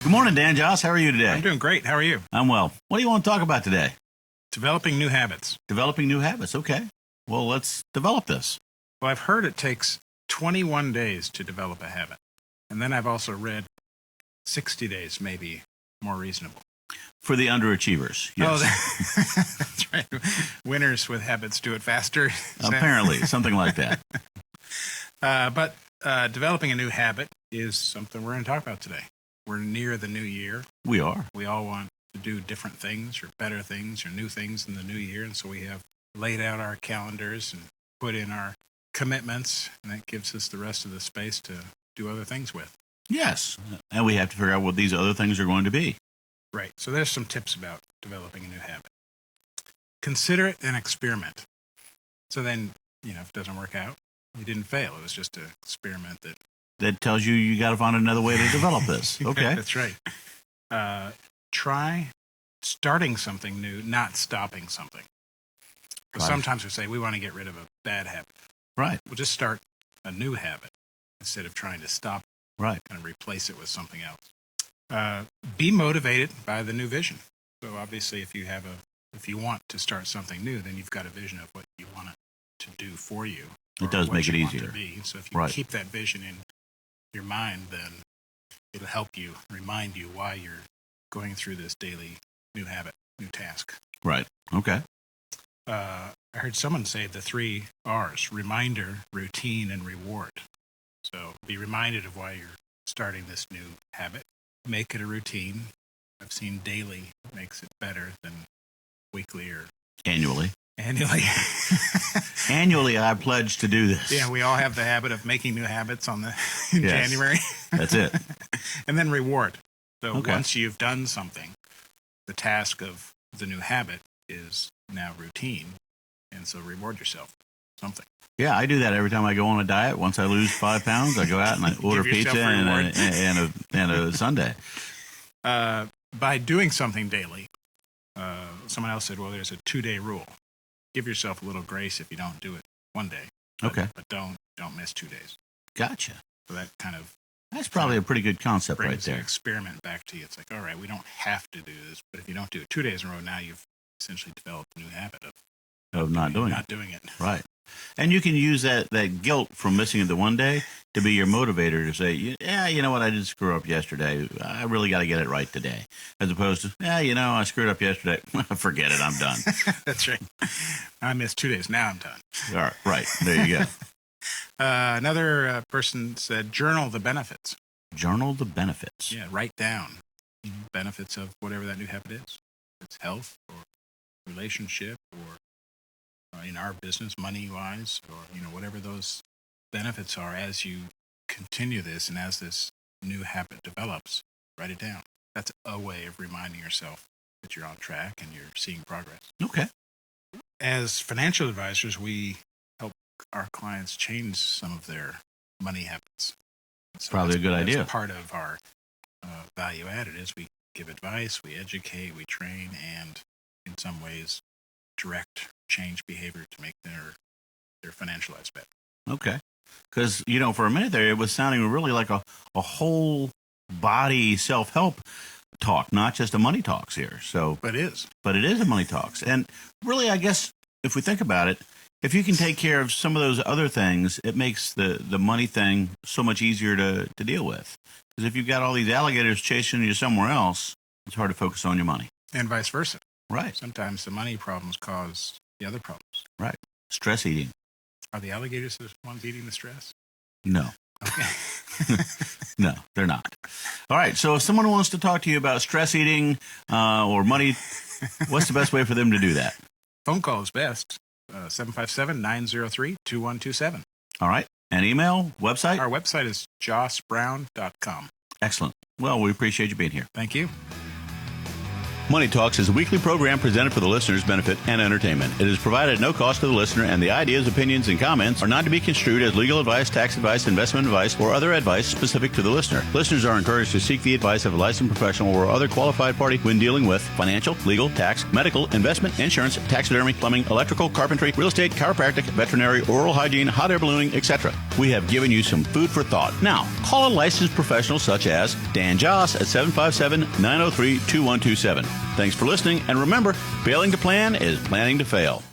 Good morning, Dan Joss. How are you today? I'm doing great. How are you? I'm well. What do you want to talk about today? Developing new habits. Developing new habits. Okay. Well, let's develop this. Well, I've heard it takes 21 days to develop a habit. And then I've also read 60 days may be more reasonable. For the underachievers. Yes. Oh, that's right. Winners with habits do it faster. Apparently, something like that. But developing a new habit is something we're going to talk about today. We're near the new year. We are. We all want to do different things or better things or new things in the new year. And so we have laid out our calendars and put in our commitments. And that gives us the rest of the space to do other things with. Yes. And we have to figure out what these other things are going to be. Right. So there's some tips about developing a new habit. Consider it an experiment. So then, if it doesn't work out, you didn't fail. It was just an experiment that tells you got to find another way to develop this. Okay. That's right. Try starting something new, not stopping something. Because sometimes we say we want to get rid of a bad habit. Right. We'll just start a new habit instead of trying to stop it. Right. And replace it with something else. Be motivated by the new vision. So obviously, if you want to start something new, then you've got a vision of what you want it to do for you. It does make it easier. So if you keep that vision in your mind, then it'll help you, remind you why you're going through this daily new habit, new task. Right. Okay. I heard someone say the 3 R's: reminder, routine, and reward. So be reminded of why you're starting this new habit. Make it a routine. I've seen daily makes it better than weekly or annually. Annually, I pledge to do this. Yeah, we all have the habit of making new habits in January. That's it. And then reward. So once you've done something, the task of the new habit is now routine. And so reward yourself something. Yeah, I do that every time I go on a diet. Once I lose 5 pounds, I go out and I order pizza and a sundae. By doing something daily, someone else said, well, there's a 2-day rule. Give yourself a little grace if you don't do it one day. Okay. But don't miss 2 days. Gotcha. So that kind of... That's probably a pretty good concept right there. The experiment back to you. It's like, all right, we don't have to do this, but if you don't do it 2 days in a row, now you've essentially developed a new habit of not doing it. Right. And you can use that guilt from missing it the one day to be your motivator to say, yeah, you know what, I did screw up yesterday. I really got to get it right today. As opposed to, I screwed up yesterday. Forget it, I'm done. That's right. I missed 2 days. Now I'm done. All right. Right. There you go. Another person said, journal the benefits. Journal the benefits. Yeah, write down benefits of whatever that new habit is. It's health or relationship or in our business, money-wise, or whatever those benefits are as you continue this and as this new habit develops, write it down. That's a way of reminding yourself that you're on track and you're seeing progress. Okay. As financial advisors, we help our clients change some of their money habits. So probably a good idea. Part of our value added is we give advice, we educate, we train, and in some ways direct change behavior to make their financial lives better. Okay. Because, for a minute there, it was sounding really like a whole body self-help talk, not just a money talks here. So, But it is a money talks. And really, I guess, if we think about it, if you can take care of some of those other things, it makes the money thing so much easier to deal with. Because if you've got all these alligators chasing you somewhere else, it's hard to focus on your money. And vice versa. Right. Sometimes the money problems cause the other problems. Right. Stress eating. Are the alligators the ones eating the stress? No. Okay. No, they're not. All right. So if someone wants to talk to you about stress eating or money, what's the best way for them to do that? Phone call is best. 757-903-2127. All right. And email, website? Our website is jossbrown.com. Excellent. Well, we appreciate you being here. Thank you. Money Talks is a weekly program presented for the listener's benefit and entertainment. It is provided at no cost to the listener, and the ideas, opinions, and comments are not to be construed as legal advice, tax advice, investment advice, or other advice specific to the listener. Listeners are encouraged to seek the advice of a licensed professional or other qualified party when dealing with financial, legal, tax, medical, investment, insurance, taxidermy, plumbing, electrical, carpentry, real estate, chiropractic, veterinary, oral hygiene, hot air ballooning, etc. We have given you some food for thought. Now, call a licensed professional such as Dan Joss at 757-903-2127. Thanks for listening, and remember, failing to plan is planning to fail.